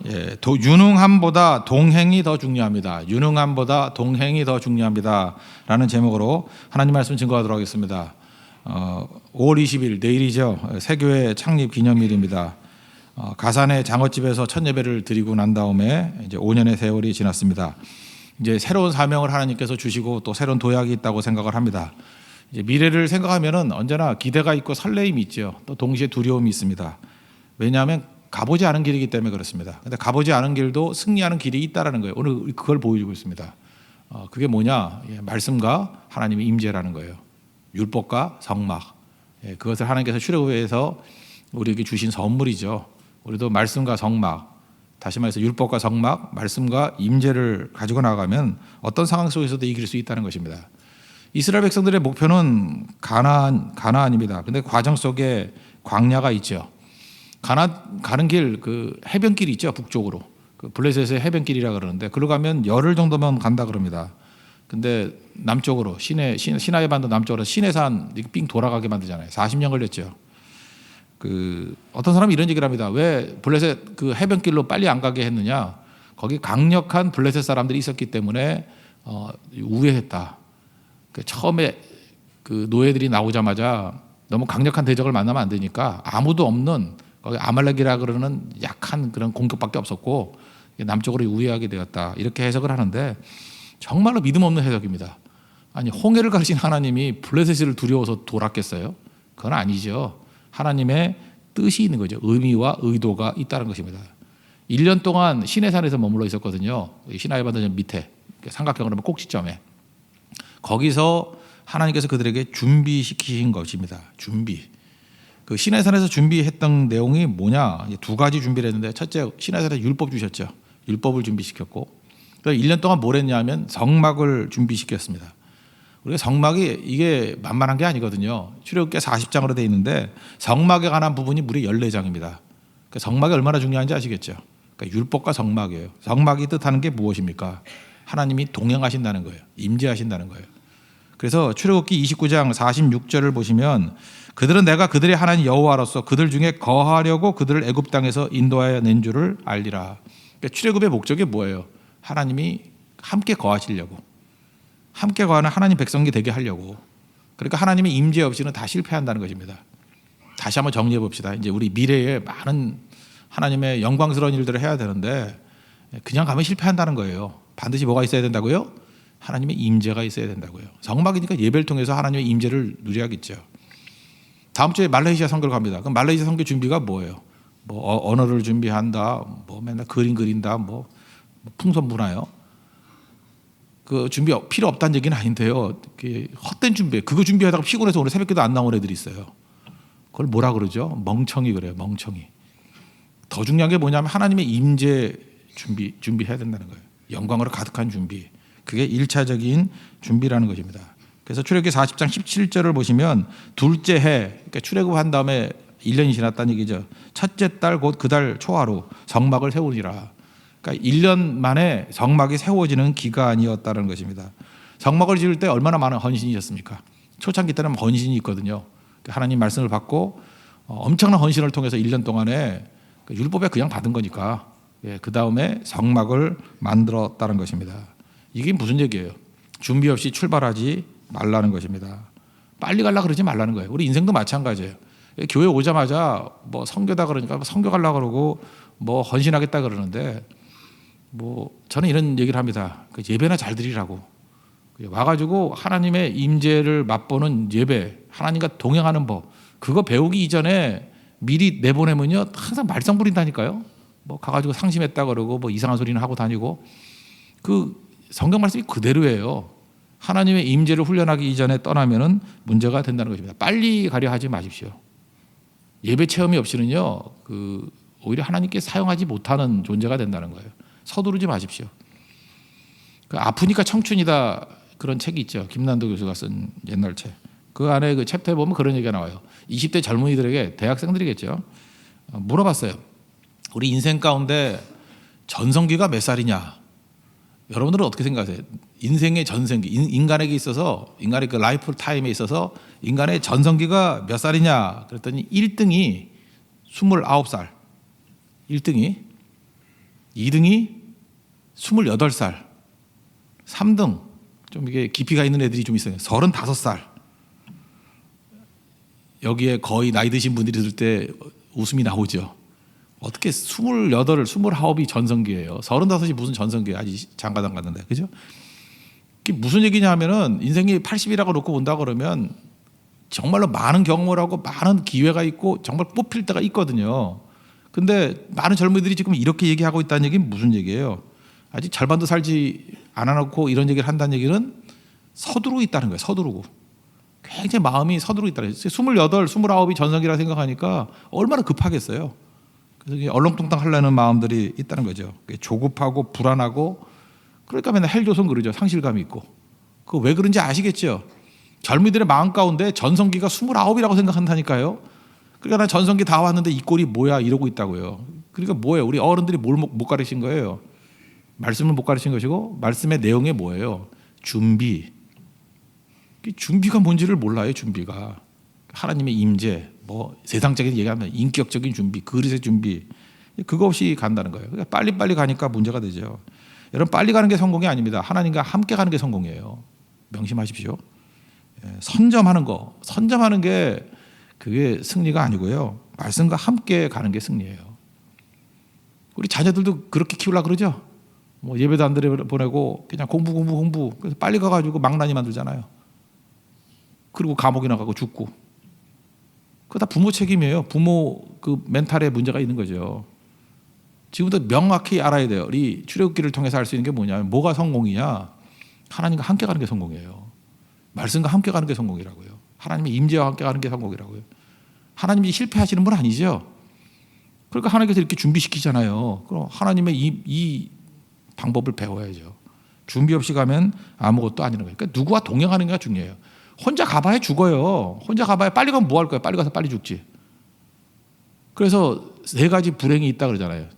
유능함보다 동행이 더 중요합니다. 유능함보다 동행이 더 중요합니다. 라는 제목으로 하나님 말씀 증거하도록 하겠습니다. 5월 20일 내일이죠. 새교회 창립 기념일입니다. 가산의 장어집에서 첫 예배를 드리고 난 다음에 이제 5년의 세월이 지났습니다. 이제 새로운 사명을 하나님께서 주시고 또 새로운 도약이 있다고 생각을 합니다. 이제 미래를 생각하면은 언제나 기대가 있고 설레임이 있죠. 또 동시에 두려움이 있습니다. 왜냐하면 가보지 않은 길이기 때문에 그렇습니다. 근데 가보지 않은 길도 승리하는 길이 있다라는 거예요. 오늘 그걸 보여주고 있습니다. 그게 뭐냐? 말씀과 하나님의 임재라는 거예요. 율법과 성막. 그것을 하나님께서 출애굽에서 우리에게 주신 선물이죠. 우리도 말씀과 성막, 다시 말해서 율법과 성막, 말씀과 임재를 가지고 나가면 어떤 상황 속에서도 이길 수 있다는 것입니다. 이스라엘 백성들의 목표는 가나안입니다. 근데 과정 속에 광야가 있죠. 가는 길, 그 해변길이 있죠. 북쪽으로. 그 블레셋의 해변길이라 그러는데, 그로 가면 열흘 정도면 간다 그럽니다. 근데 남쪽으로, 시나이 반도 남쪽으로 시내산 삥 돌아가게 만들잖아요. 40년 걸렸죠. 어떤 사람이 이런 얘기를 합니다. 왜 블레셋 그 해변길로 빨리 안 가게 했느냐? 거기 강력한 블레셋 사람들이 있었기 때문에 우회했다. 처음에 그 노예들이 나오자마자 너무 강력한 대적을 만나면 안 되니까 아무도 없는 거기 아말렉이라 그러는 약한 그런 공격밖에 없었고 남쪽으로 우회하게 되었다. 이렇게 해석을 하는데 정말로 믿음 없는 해석입니다. 아니, 홍해를 가르친 하나님이 블레셋을 두려워서 돌았겠어요? 그건 아니죠. 하나님의 뜻이 있는 거죠. 의미와 의도가 있다는 것입니다. 1년 동안 시내산에서 머물러 있었거든요. 시나이 반도 밑에 삼각형으로 하면 꼭지점에. 거기서 하나님께서 그들에게 준비시키신 것입니다. 준비. 그 시내산에서 준비했던 내용이 뭐냐? 두 가지 준비를 했는데, 첫째, 시내산에서 율법 주셨죠. 율법을 준비시켰고, 1년 동안 뭘 했냐면 성막을 준비시켰습니다. 우리가 성막이 이게 만만한 게 아니거든요. 출애굽기 40장으로 되어 있는데 성막에 관한 부분이 무려 14장입니다. 성막이 얼마나 중요한지 아시겠죠? 그러니까 율법과 성막이에요. 성막이 뜻하는 게 무엇입니까? 하나님이 동행하신다는 거예요. 임재하신다는 거예요. 그래서 출애굽기 29장 46절을 보시면, 그들은 내가 그들의 하나님 여호와로서 그들 중에 거하려고 그들을 애굽 땅에서 인도하여 낸 줄을 알리라. 그러니까 출애굽의 목적이 뭐예요? 하나님이 함께 거하시려고, 함께 거하는 하나님 백성이 되게 하려고. 그러니까 하나님의 임재 없이는 다 실패한다는 것입니다. 다시 한번 정리해 봅시다. 이제 우리 미래에 많은 하나님의 영광스러운 일들을 해야 되는데 그냥 가면 실패한다는 거예요. 반드시 뭐가 있어야 된다고요? 하나님의 임재가 있어야 된다고요. 성막이니까 예배를 통해서 하나님의 임재를 누려야겠죠. 다음 주에 말레이시아 선교를 갑니다. 그럼 말레이시아 선교 준비가 뭐예요? 뭐 언어를 준비한다, 뭐 맨날 그림 그린다, 뭐 풍선부나요? 그 준비 필요 없다는 얘기는 아닌데요. 헛된 준비. 그거 준비하다가 피곤해서 오늘 새벽기도 안 나온 애들이 있어요. 그걸 뭐라 그러죠? 멍청이 그래요. 멍청이. 더 중요한 게 뭐냐면 하나님의 임재 준비해야 된다는 거예요. 영광으로 가득한 준비. 그게 1차적인 준비라는 것입니다. 그래서 출애굽기 40장 17절을 보시면 둘째 해, 그러니까 출애굽한 다음에 1년이 지났다는 얘기죠. 첫째 달 곧 그 달 초하루 성막을 세우리라. 그러니까 1년 만에 성막이 세워지는 기간이었다는 것입니다. 성막을 지을 때 얼마나 많은 헌신이셨습니까? 초창기 때는 헌신이 있거든요. 하나님 말씀을 받고 엄청난 헌신을 통해서 1년 동안에 율법에 그냥 받은 거니까 그 다음에 성막을 만들었다는 것입니다. 이게 무슨 얘기예요? 준비 없이 출발하지 말라는 것입니다. 빨리 가려고 그러지 말라는 거예요. 우리 인생도 마찬가지예요. 교회 오자마자 뭐 선교다 그러니까 선교 가려고 그러고 뭐 헌신하겠다 그러는데, 저는 이런 얘기를 합니다. 예배나 잘 드리라고. 와가지고 하나님의 임재를 맛보는 예배, 하나님과 동행하는 법, 그거 배우기 이전에 미리 내보내면요 항상 말썽 부린다니까요. 가가지고 상심했다 그러고 이상한 소리는 하고 다니고. 그 성경 말씀이 그대로예요. 하나님의 임재를 훈련하기 이전에 떠나면은 문제가 된다는 것입니다. 빨리 가려 하지 마십시오. 예배 체험이 없이는요 오히려 하나님께 사용하지 못하는 존재가 된다는 거예요. 서두르지 마십시오. 아프니까 청춘이다 그런 책이 있죠. 김난도 교수가 쓴 옛날 책. 그 안에 그 챕터에 보면 그런 얘기가 나와요. 20대 젊은이들에게, 대학생들이겠죠. 물어봤어요. 우리 인생 가운데 전성기가 몇 살이냐? 여러분들은 어떻게 생각하세요? 인생의 전성기, 인간에게 있어서, 인간의 그 라이프 타임에 있어서 인간의 전성기가 몇 살이냐? 그랬더니 1등이 29살. 1등이 2등이 28살, 3등 좀 이게 깊이가 있는 애들이 좀 있어요. 35살. 여기에 거의 나이 드신 분들이 들을 때 웃음이 나오죠. 어떻게 28, 29이 전성기예요. 35이 무슨 전성기예요. 아직 장가도 안 갔는데. 그죠? 이게 무슨 얘기냐 하면은 인생이 80이라고 놓고 본다 그러면 정말로 많은 경험을 하고 많은 기회가 있고 정말 뽑힐 때가 있거든요. 근데 많은 젊은이들이 지금 이렇게 얘기하고 있다는 얘기는 무슨 얘기예요? 아직 절반도 살지 않아놓고 이런 얘기를 한다는 얘기는 서두르고 있다는 거예요. 서두르고. 굉장히 마음이 서두르고 있다는 거예요. 28, 29이 전성기라 생각하니까 얼마나 급하겠어요. 그래서 얼렁뚱땅 하려는 마음들이 있다는 거죠. 조급하고 불안하고 그러니까 맨날 헬조선 그러죠. 상실감이 있고. 그 왜 그런지 아시겠죠? 젊은이들의 마음 가운데 전성기가 29이라고 생각한다니까요. 그러니까 나 전성기 다 왔는데 이 꼴이 뭐야 이러고 있다고요. 그러니까 뭐예요? 우리 어른들이 뭘 못 가르친 거예요? 말씀을 못 가르친 것이고 말씀의 내용이 뭐예요? 준비. 준비가 뭔지를 몰라요. 준비가. 하나님의 임재, 뭐 세상적인 얘기하면 인격적인 준비, 그릇의 준비. 그거 없이 간다는 거예요. 그러니까 빨리빨리 가니까 문제가 되죠. 여러분 빨리 가는 게 성공이 아닙니다. 하나님과 함께 가는 게 성공이에요. 명심하십시오. 선점하는 거, 선점하는 게 그게 승리가 아니고요. 말씀과 함께 가는 게 승리예요. 우리 자녀들도 그렇게 키우려고 그러죠. 뭐 예배도 안 보내고 그냥 공부. 그래서 빨리 가가지고 망나니 만들잖아요. 그리고 감옥에 나가고 죽고. 그거 다 부모 책임이에요. 부모 그 멘탈에 문제가 있는 거죠. 지금부터 명확히 알아야 돼요. 우리 출애굽기를 통해서 알 수 있는 게 뭐냐면 뭐가 성공이냐? 하나님과 함께 가는 게 성공이에요. 말씀과 함께 가는 게 성공이라고요. 하나님의 임재와 함께 가는 게 성공이라고요. 하나님이 실패하시는 분 아니죠. 그러니까 하나님께서 이렇게 준비시키잖아요. 그럼 하나님의 이 방법을 배워야죠. 준비 없이 가면 아무것도 아니라는 거예요. 그러니까 누구와 동행하는 게 중요해요. 혼자 가봐야 죽어요. 혼자 가봐야 빨리 가면 뭐 할 거예요? 빨리 가서 빨리 죽지. 그래서 3가지 불행이 있다 그러잖아요.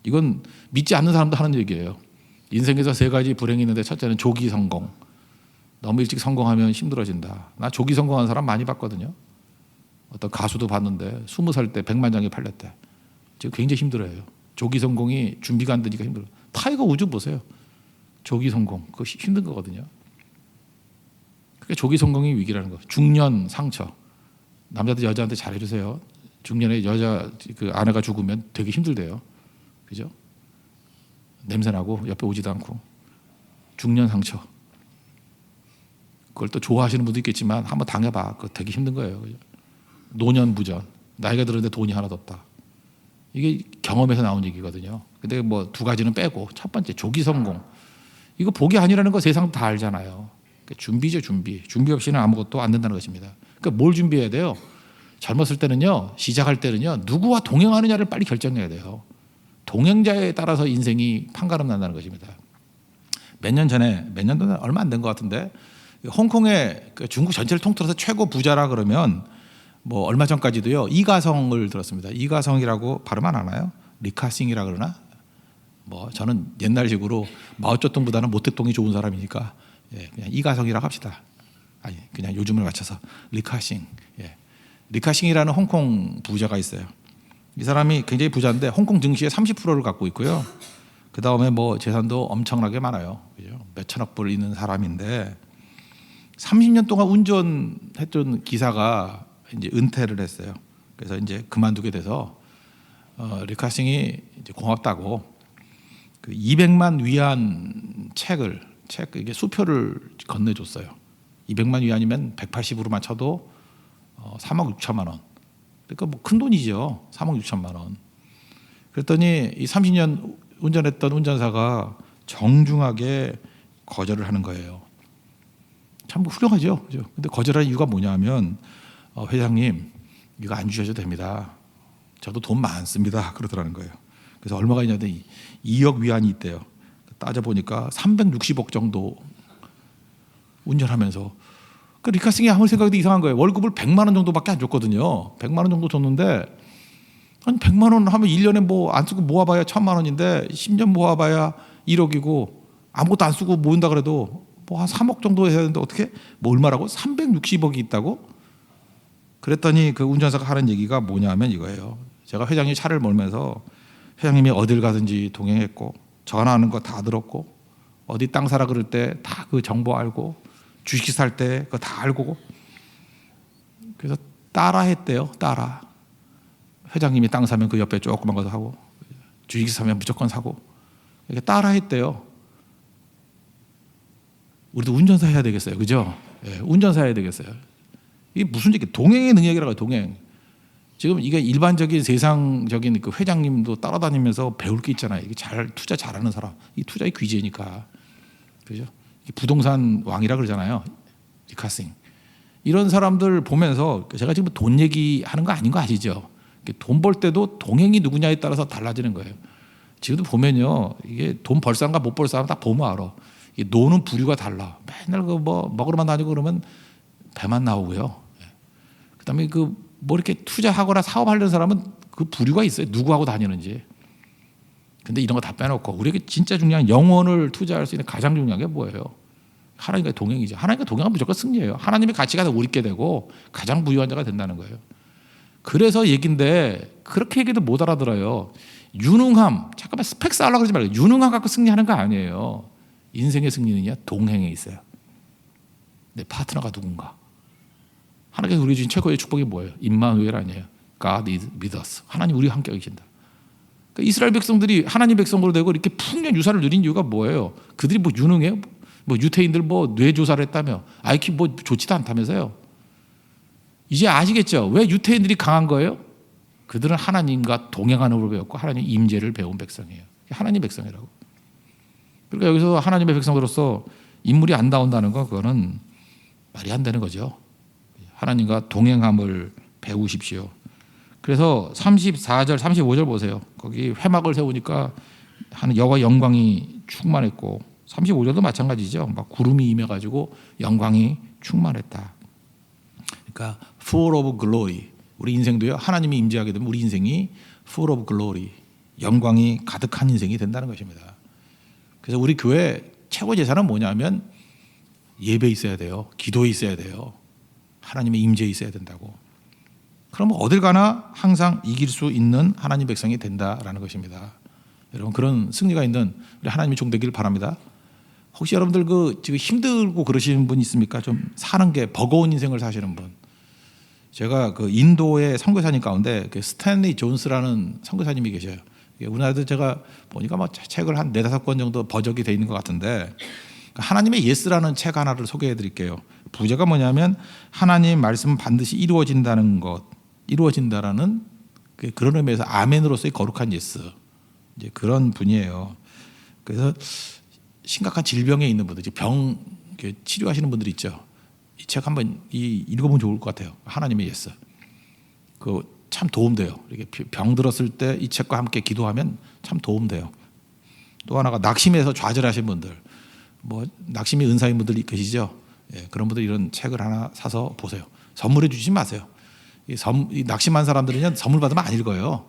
이건 믿지 않는 사람도 하는 얘기예요. 인생에서 3가지 불행이 있는데 첫째는 조기 성공. 너무 일찍 성공하면 힘들어진다. 나 조기 성공한 사람 많이 봤거든요. 어떤 가수도 봤는데 20살 때 100만 장이 팔렸대. 지금 굉장히 힘들어요. 조기 성공이 준비가 안 되니까 힘들어요. 타이거 우즈 보세요. 조기 성공. 그거 힘든 거거든요. 그게 조기 성공이 위기라는 거. 중년 상처. 남자들 여자한테 잘해주세요. 중년에 여자 그 아내가 죽으면 되게 힘들대요. 그죠? 냄새나고 옆에 오지도 않고. 중년 상처. 그걸 또 좋아하시는 분도 있겠지만 한번 당해봐. 그거 되게 힘든 거예요. 그죠? 노년 부전. 나이가 들었는데 돈이 하나도 없다. 이게 경험에서 나온 얘기거든요. 근데 뭐 2가지는 빼고 첫 번째 조기 성공. 이거 복이 아니라는 거 세상 다 알잖아요. 그러니까 준비죠, 준비. 준비 없이는 아무것도 안 된다는 것입니다. 그러니까 뭘 준비해야 돼요? 젊었을 때는요, 시작할 때는요, 누구와 동행하느냐를 빨리 결정해야 돼요. 동행자에 따라서 인생이 판가름 난다는 것입니다. 몇 년 전에 얼마 안 된 것 같은데 홍콩의 중국 전체를 통틀어서 최고 부자라 그러면 뭐 얼마 전까지도요 이가성을 들었습니다. 이가성이라고 발음 안 하나요? 리카싱이라 그러나? 뭐 저는 옛날식으로 마오쩌둥보다는 모택동이 좋은 사람이니까 그냥 이가성이라고 합시다. 아니 그냥 요즘을 맞춰서 리카싱. 리카싱이라는 홍콩 부자가 있어요. 이 사람이 굉장히 부자인데 홍콩 증시의 30%를 갖고 있고요. 그 다음에 뭐 재산도 엄청나게 많아요. 그죠? 몇 천억 불 있는 사람인데 30년 동안 운전했던 기사가 이제 은퇴를 했어요. 그래서 이제 그만두게 돼서 리카싱이 이제 고맙다고 그 200만 위안 책 이게 수표를 건네줬어요. 200만 위안이면 180으로만 쳐도 3억 6천만 원. 그러니까 뭐 큰 돈이죠. 3억 6천만 원. 그랬더니 이 30년 운전했던 운전사가 정중하게 거절을 하는 거예요. 참 훌륭하죠. 그죠? 근데 거절하는 이유가 뭐냐면 회장님 이거 안 주셔도 됩니다. 저도 돈 많습니다. 그러더라는 거예요. 그래서 얼마가 있냐더니 2억 위안이 있대요. 따져보니까 360억 정도 운전하면서 그 리카싱이 아무리 생각해도 이상한 거예요. 월급을 100만 원 정도밖에 안 줬거든요. 100만 원 정도 줬는데 아니 100만 원 하면 1년에 뭐 안 쓰고 모아봐야 1000만 원인데 10년 모아봐야 1억이고 아무것도 안 쓰고 모은다 그래도 뭐 한 3억 정도 해야 되는데 어떻게 뭐 얼마라고? 360억이 있다고? 그랬더니 그 운전사가 하는 얘기가 뭐냐면 이거예요. 제가 회장님 차를 몰면서 회장님이 어딜 가든지 동행했고 전화하는 거 다 들었고 어디 땅 사라 그럴 때 다 그 정보 알고 주식 살 때 그거 다 알고 그래서 따라했대요. 따라. 회장님이 땅 사면 그 옆에 조그만 거 사고 주식 사면 무조건 사고 이렇게 따라했대요. 우리도 운전사 해야 되겠어요. 그죠? 예, 운전사 해야 되겠어요. 이게 무슨 얘기? 동행의 능력이라고요. 동행. 지금 이게 일반적인 세상적인 그 회장님도 따라다니면서 배울 게 있잖아요. 이게 투자 잘하는 사람. 이 투자의 귀재니까. 그죠? 부동산 왕이라 그러잖아요. 리카싱. 이런 사람들 보면서 제가 지금 돈 얘기하는 거 아닌 거 아시죠? 돈 벌 때도 동행이 누구냐에 따라서 달라지는 거예요. 지금도 보면요, 이게 돈 벌 사람과 못 벌 사람 다 보면 알아. 노는 부류가 달라. 맨날 그 뭐 먹으러만 다니고 그러면 배만 나오고요. 그다음에 그 뭐 이렇게 투자하거나 사업하려는 사람은 그 부류가 있어요. 누구하고 다니는지. 근데 이런 거 다 빼놓고 우리에게 진짜 중요한 영혼을 투자할 수 있는 가장 중요한 게 뭐예요? 하나님과의 동행이죠. 하나님과 동행은 무조건 승리예요. 하나님의 가치가 더 우리께 되고 가장 부유한 자가 된다는 거예요. 그래서 얘긴데 그렇게 얘기도 못 알아들어요. 유능함, 잠깐만 스펙 쌓으려고 그러지 말고 유능함 갖고 승리하는 거 아니에요. 인생의 승리는요 동행에 있어요. 내 파트너가 누군가. 하나님께서 우리 주신 최고의 축복이 뭐예요? 임마누엘 아니에요. God is with us. 하나님 우리와 함께 계신다. 그러니까 이스라엘 백성들이 하나님 백성으로 되고 이렇게 풍년 유사를 누린 이유가 뭐예요? 그들이 뭐 유능해요? 뭐 유태인들 뭐 뇌 조사를 했다며 IQ 뭐 좋지도 않다면서요. 이제 아시겠죠? 왜 유태인들이 강한 거예요? 그들은 하나님과 동행하는 걸 배웠고 하나님 임재를 배운 백성이에요. 하나님 백성이라고. 그러니까 여기서 하나님의 백성으로서 인물이 안 나온다는 거 그거는 말이 안 되는 거죠. 하나님과 동행함을 배우십시오. 그래서 34절 35절 보세요. 거기 회막을 세우니까 여호와 영광이 충만했고 35절도 마찬가지죠. 막 구름이 임해가지고 영광이 충만했다. 그러니까 full of glory. 우리 인생도요. 하나님이 임재하게 되면 우리 인생이 full of glory. 영광이 가득한 인생이 된다는 것입니다. 그래서 우리 교회 최고 제사는 뭐냐면 예배에 있어야 돼요. 기도에 있어야 돼요. 하나님의 임재에 있어야 된다고. 그러면 어딜 가나 항상 이길 수 있는 하나님 백성이 된다라는 것입니다. 여러분 그런 승리가 있는 우리 하나님의 종 되기를 바랍니다. 혹시 여러분들 그 지금 힘들고 그러시는 분 있습니까? 좀 사는 게 버거운 인생을 사시는 분. 제가 그 인도의 선교사님 가운데 그 스탠리 존스라는 선교사님이 계셔요. 우리나라도 제가 보니까 뭐 책을 한 4-5권 정도 번역이 돼 있는 것 같은데 하나님의 예스라는 책 하나를 소개해 드릴게요. 부제가 뭐냐면 하나님 말씀은 반드시 이루어진다는 것, 이루어진다라는 그런 의미에서 아멘으로서의 거룩한 예스. 이제 그런 분이에요. 그래서 심각한 질병에 있는 분들, 병 치료하시는 분들 있죠. 이 책 한번 읽어보면 좋을 것 같아요. 하나님의 예스. 그 참 도움돼요. 이렇게 병 들었을 때 이 책과 함께 기도하면 참 도움돼요. 또 하나가 낙심해서 좌절하신 분들, 뭐 낙심이 은사인 분들이 계시죠. 예, 그런 분들 이런 책을 하나 사서 보세요. 선물해 주지 마세요. 이 낙심한 사람들은 선물 받으면 안 읽어요.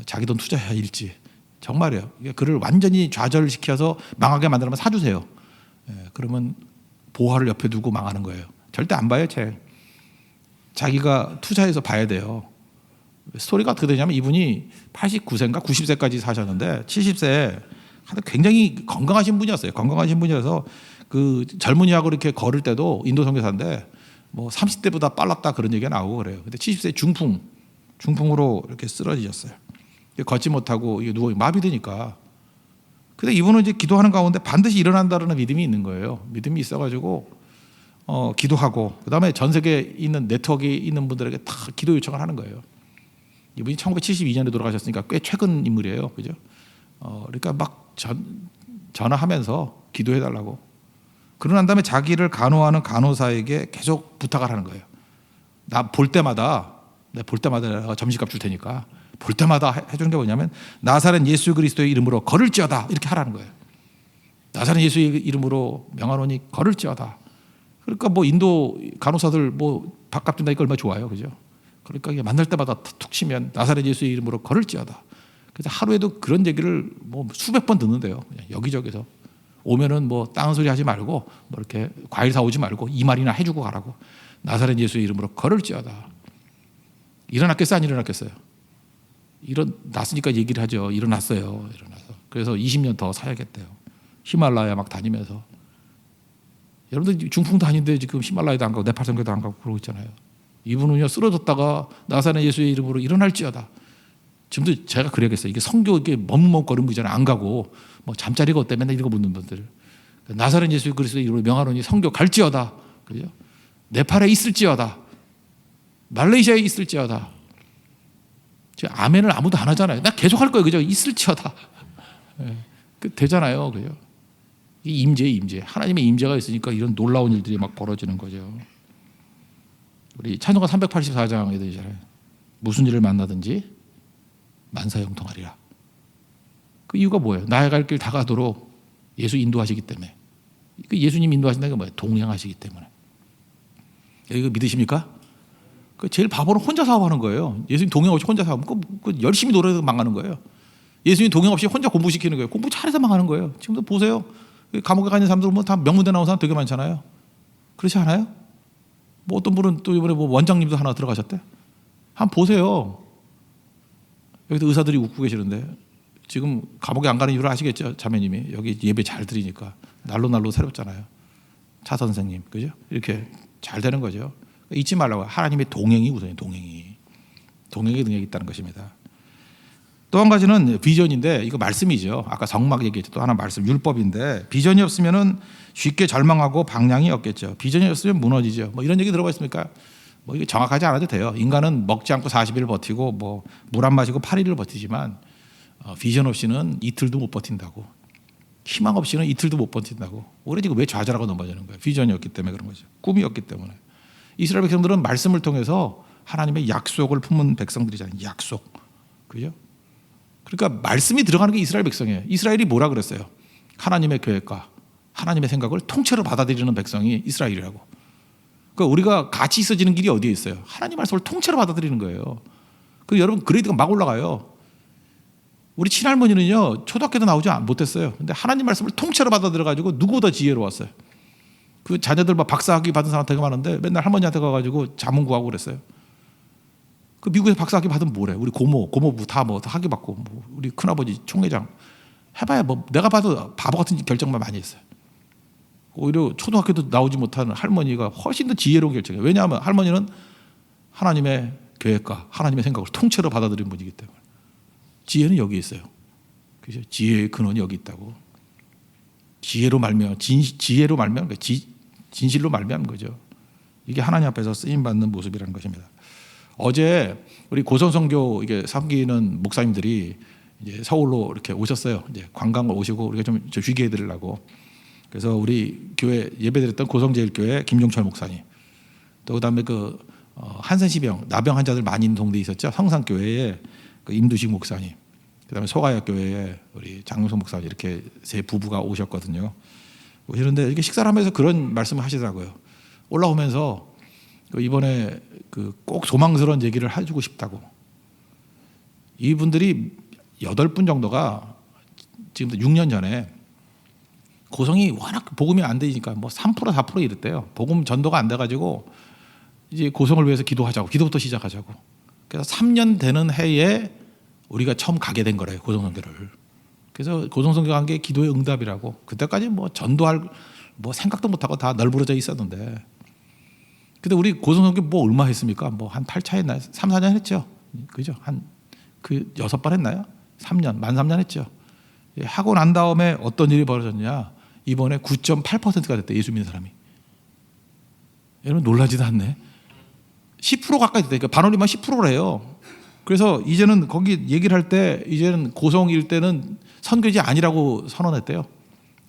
자기 돈 투자해야 읽지. 정말이에요. 그를 완전히 좌절시켜서 망하게 만들면 사주세요. 예, 그러면 보화를 옆에 두고 망하는 거예요. 절대 안 봐요, 책. 자기가 투자해서 봐야 돼요. 스토리가 어떻게 되냐면 이분이 89세인가 90세까지 사셨는데 70세에 굉장히 건강하신 분이었어요. 건강하신 분이어서 그 젊은이하고 이렇게 걸을 때도 인도 선교사인데 뭐 30대보다 빨랐다 그런 얘기가 나오고 그래요. 근데 70세 중풍으로 이렇게 쓰러지셨어요. 걷지 못하고 이게 누워 마비되니까. 근데 이분은 이제 기도하는 가운데 반드시 일어난다는 믿음이 있는 거예요. 믿음이 있어가지고 기도하고 그다음에 전 세계에 있는 네트워크에 있는 분들에게 다 기도 요청을 하는 거예요. 이분이 1972년에 돌아가셨으니까 꽤 최근 인물이에요, 그죠? 그러니까 막 전화하면서 기도해달라고. 그러고 난 다음에 자기를 간호하는 간호사에게 계속 부탁을 하는 거예요. 나 볼 때마다 내가 점심값 줄 테니까 볼 때마다 해주는 게 뭐냐면 나사렛 예수 그리스도의 이름으로 걸을지어다 이렇게 하라는 거예요. 나사렛 예수의 이름으로 명하노니 걸을지어다. 그러니까 뭐 인도 간호사들 뭐 밥값 준다니까 얼마나 좋아요, 그죠? 그러니까 만날 때마다 툭 치면 나사렛 예수의 이름으로 걸을지어다. 그래서 하루에도 그런 얘기를 뭐 수백 번 듣는데요. 그냥 여기저기서 오면은 뭐 딴 소리 하지 말고 뭐 이렇게 과일 사오지 말고 이 말이나 해주고 가라고. 나사렛 예수의 이름으로 걸을지어다. 일어났겠어요, 안 일어났겠어요? 일어났으니까 얘기를 하죠. 일어났어요. 그래서 20년 더 사야겠대요. 히말라야 막 다니면서. 여러분들 중풍도 아닌데 지금 히말라야도 안 가고 네팔 선교도 안 가고 그러고 있잖아요. 이분은요 쓰러졌다가 나사렛 예수의 이름으로 일어날지어다. 지금도 제가 그래야겠어요. 이게 성교 이게 머뭇머뭇거리는 거잖아요. 안 가고 뭐 잠자리가 어때 맨날 이러고 묻는 분들. 나사렛 예수 그리스도의 이름으로 명하노니 성교 갈지어다. 그죠? 네팔에 있을지어다. 말레이시아에 있을지어다. 지금 아멘을 아무도 안 하잖아요. 나 계속 할 거예요. 그죠? 있을지어다. 네. 되잖아요. 그죠? 이 임재. 하나님의 임재가 있으니까 이런 놀라운 일들이 막 벌어지는 거죠. 우리 찬송가 384장에 되잖아요. 무슨 일을 만나든지 만사형통하리라. 그 이유가 뭐예요? 나의 갈 길 다 가도록 예수 인도하시기 때문에. 그 예수님 인도하신다는 게 뭐예요? 동행하시기 때문에. 이거 믿으십니까? 그 제일 바보는 혼자 사업하는 거예요. 예수님 동행 없이 혼자 사업하면 그 열심히 노력해서 망하는 거예요. 예수님 동행 없이 혼자 공부시키는 거예요. 공부 잘해서 망하는 거예요. 지금도 보세요. 감옥에 가 있는 사람들 뭐 다 명문대 나온 사람 되게 많잖아요. 그렇지 않아요? 뭐 어떤 분은 또 이번에 뭐 원장님도 하나 들어가셨대. 한번 보세요. 여기도 의사들이 웃고 계시는데 지금 감옥에 안 가는 이유를 아시겠죠? 자매님이 여기 예배 잘 드리니까 날로 새롭잖아요. 차 선생님, 그죠? 이렇게 잘 되는 거죠. 잊지 말라고. 하나님의 동행이 우선이에요. 동행의 능력이 있다는 것입니다. 또 한 가지는 비전인데 이거 말씀이죠. 아까 성막 얘기했죠. 또 하나 말씀 율법인데 비전이 없으면은 쉽게 절망하고 방향이 없겠죠. 비전이 없으면 무너지죠. 뭐 이런 얘기 들어봤습니까? 뭐 이게 정확하지 않아도 돼요. 인간은 먹지 않고 40일 버티고 뭐 물 안 마시고 8일을 버티지만 비전 없이는 이틀도 못 버틴다고. 희망 없이는 이틀도 못 버틴다고. 올해 지금 왜 좌절하고 넘어지는 거예요? 비전이 없기 때문에 그런 거죠. 꿈이 없기 때문에. 이스라엘 백성들은 말씀을 통해서 하나님의 약속을 품은 백성들이잖아요. 약속. 그죠? 그러니까 말씀이 들어가는 게 이스라엘 백성이에요. 이스라엘이 뭐라 그랬어요? 하나님의 계획과 하나님의 생각을 통째로 받아들이는 백성이 이스라엘이라고. 그러니까 우리가 같이 있어지는 길이 어디에 있어요? 하나님 말씀을 통째로 받아들이는 거예요. 그 여러분 그레이드가 막 올라가요. 우리 친할머니는요 초등학교도 나오지 못했어요. 근데 하나님 말씀을 통째로 받아들여가지고 누구보다 지혜로웠어요. 그 자녀들 막 박사학위 받은 사람 되게 많은데 맨날 할머니한테 가가지고 자문 구하고 그랬어요. 그 미국에서 박사학위 받으면 뭐래? 우리 고모부 다 뭐 학위 받고 뭐 우리 큰아버지 총회장 해봐야 뭐 내가 봐도 바보 같은 결정만 많이 했어요. 오히려 초등학교도 나오지 못하는 할머니가 훨씬 더 지혜로운 결정이에요. 왜냐하면 할머니는 하나님의 계획과 하나님의 생각을 통째로 받아들인 분이기 때문에. 지혜는 여기 있어요. 그죠? 지혜의 근원이 여기 있다고. 지혜로 말미암아 지혜로 말미암아 진실로 말미암은 거죠. 이게 하나님 앞에서 쓰임 받는 모습이라는 것입니다. 어제 우리 고성선교 이게 섬기는 목사님들이 이제 서울로 이렇게 오셨어요. 이제 관광을 오시고 우리가 좀 쉬게 해드리려고. 그래서 우리 교회 예배드렸던 고성제일교회 김종철 목사님, 또 그다음에 그 한센시병 나병 환자들 많이 있는 동네에 있었죠. 성산교회에 그 임두식 목사님, 그다음에 소가역교회에 우리 장용석 목사님 이렇게 세 부부가 오셨거든요. 오시는데 이렇게 식사를 하면서 그런 말씀을 하시더라고요. 올라오면서 이번에 그 꼭 소망스러운 얘기를 해주고 싶다고. 이분들이 8분 정도가 지금 6년 전에 고성이 워낙 복음이 안 되니까 뭐 3% 4% 이랬대요. 복음 전도가 안 돼가지고 이제 고성을 위해서 기도하자고, 기도부터 시작하자고. 그래서 3년 되는 해에 우리가 처음 가게 된 거래요, 고성선교를. 그래서 고성선교 간 게 기도의 응답이라고. 그때까지 뭐 전도할 뭐 생각도 못 하고 다 널브러져 있었는데. 근데 우리 고성선교 뭐 얼마 했습니까? 뭐 한 8차 했나요? 3, 4년 했죠. 그죠? 한 그 6번 했나요? 3년, 만 3년 했죠. 하고 난 다음에 어떤 일이 벌어졌냐? 이번에 9.8%가 됐대, 예수 믿는 사람이. 여러분 놀라지도 않네. 10% 가까이 됐대. 그러니까 반올림만 10%래요. 그래서 이제는 거기 얘기를 할 때 이제는 고성일 때는 선교지 아니라고 선언했대요.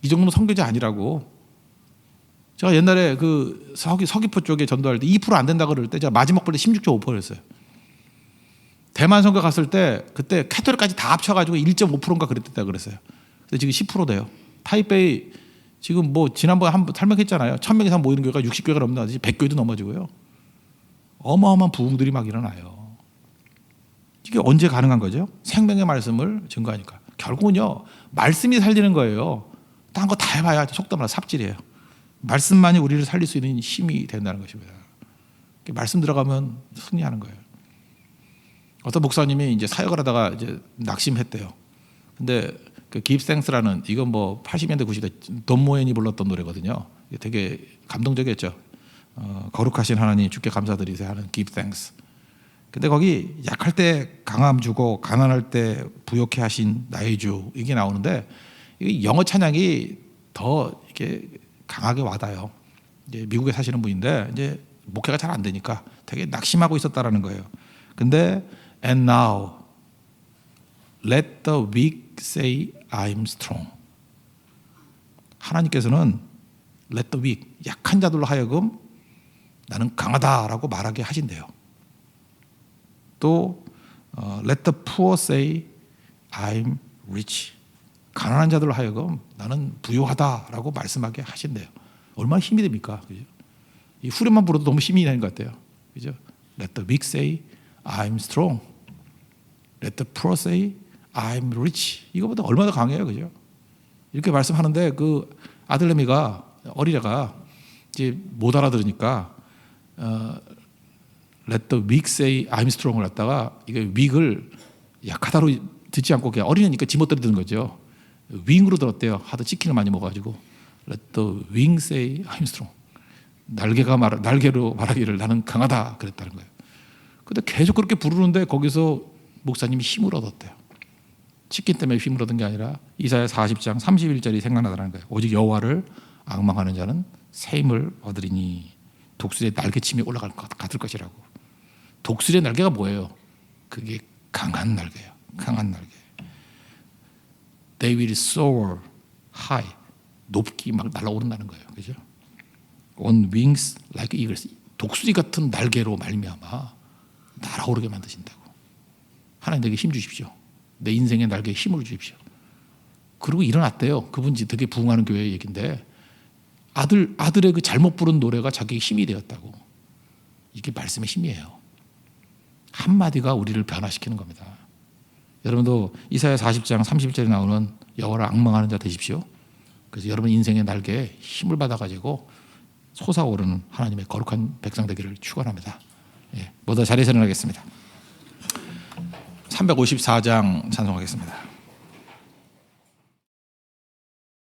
이 정도면 선교지 아니라고. 제가 옛날에 그 서귀포 쪽에 전도할 때 2% 안 된다 그럴 때 제가 마지막 볼 때 16.5%였어요. 대만 선교 갔을 때 그때 캐톨릭까지 다 합쳐가지고 1.5%인가 그랬다 그랬어요. 근데 지금 10% 돼요. 타이베이 지금 뭐 지난번에 한번 설명했잖아요. 1000명 이상 모이는 교회가 60교회가 넘나지 100교회도 넘어지고요. 어마어마한 부흥들이 막 일어나요. 이게 언제 가능한 거죠? 생명의 말씀을 증거하니까. 결국은요, 말씀이 살리는 거예요. 딴 거 다 해봐야 속담으로 삽질이에요. 말씀만이 우리를 살릴 수 있는 힘이 된다는 것입니다. 말씀 들어가면 승리하는 거예요. 어떤 목사님이 이제 사역을 하다가 이제 낙심했대요. 근데 그 Give Thanks라는 이건 뭐 80년대 90년대 돈 모엔이 불렀던 노래거든요. 이게 되게 감동적이었죠. 거룩하신 하나님 주께 감사드리세요 하는 Give Thanks. 근데 거기 약할 때 강함 주고 가난할 때 부욕해 하신 나의 주 이게 나오는데 이게 영어 찬양이 더 이렇게 강하게 와닿아요. 이제 미국에 사시는 분인데 이제 목회가 잘 안 되니까 되게 낙심하고 있었다라는 거예요. 근데 And now let the weak say I'm strong. 하나님께서는 let the weak, 약한 자들로 하여금 나는 강하다라고 말하게 하신대요. 또 let the poor say I'm rich. 가난한 자들로 하여금 나는 부유하다라고 말씀하게 하신대요. 얼마나 힘이 됩니까? 그죠? 이 후렴만 불어도 너무 힘이 나는 것 같아요. 그죠? Let the weak say I'm strong. Let the poor say I'm rich. 이거보다 얼마나 강해요, 그죠? 이렇게 말씀하는데 그 아들내미가 어리다가 이제 못 알아들으니까 Let the weak say I'm strong을 갖다가 이게 weak을 약하다로 듣지 않고 그냥 어린애니까 지멋대로 듣는 거죠. 윙으로 들었대요. 하도 치킨을 많이 먹어가지고 Let the wing say I'm strong. 날개로 말하기를 나는 강하다 그랬다는 거예요. 근데 계속 그렇게 부르는데 거기서 목사님이 힘을 얻었대요. 치킨 때문에 힘을 얻은 게 아니라 이사야 40장 31절이 생각나다는 거예요. 오직 여호와를 앙망하는 자는 새 힘을 얻으리니 독수리의 날개침이 올라갈 것 같을 것이라고. 독수리의 날개가 뭐예요? 그게 강한 날개예요. 강한 날개. They will soar high. 높게 막 날아오른다는 거예요. 그죠? On wings like eagles. 독수리 같은 날개로 말미암아 날아오르게 만드신다고. 하나님 내게 힘 주십시오. 내 인생의 날개에 힘을 주십시오. 그리고 일어났대요. 그분 되게 부흥하는 교회 얘기인데 아들의 그 잘못 부른 노래가 자기의 힘이 되었다고. 이게 말씀의 힘이에요. 한마디가 우리를 변화시키는 겁니다. 여러분도 이사야 40장 31절에 나오는 여호와를 앙망하는 자 되십시오. 그래서 여러분 인생의 날개에 힘을 받아가지고 솟아오르는 하나님의 거룩한 백성 되기를 축원합니다. 모두 자리에서 일어나겠습니다. 354장 찬송하겠습니다.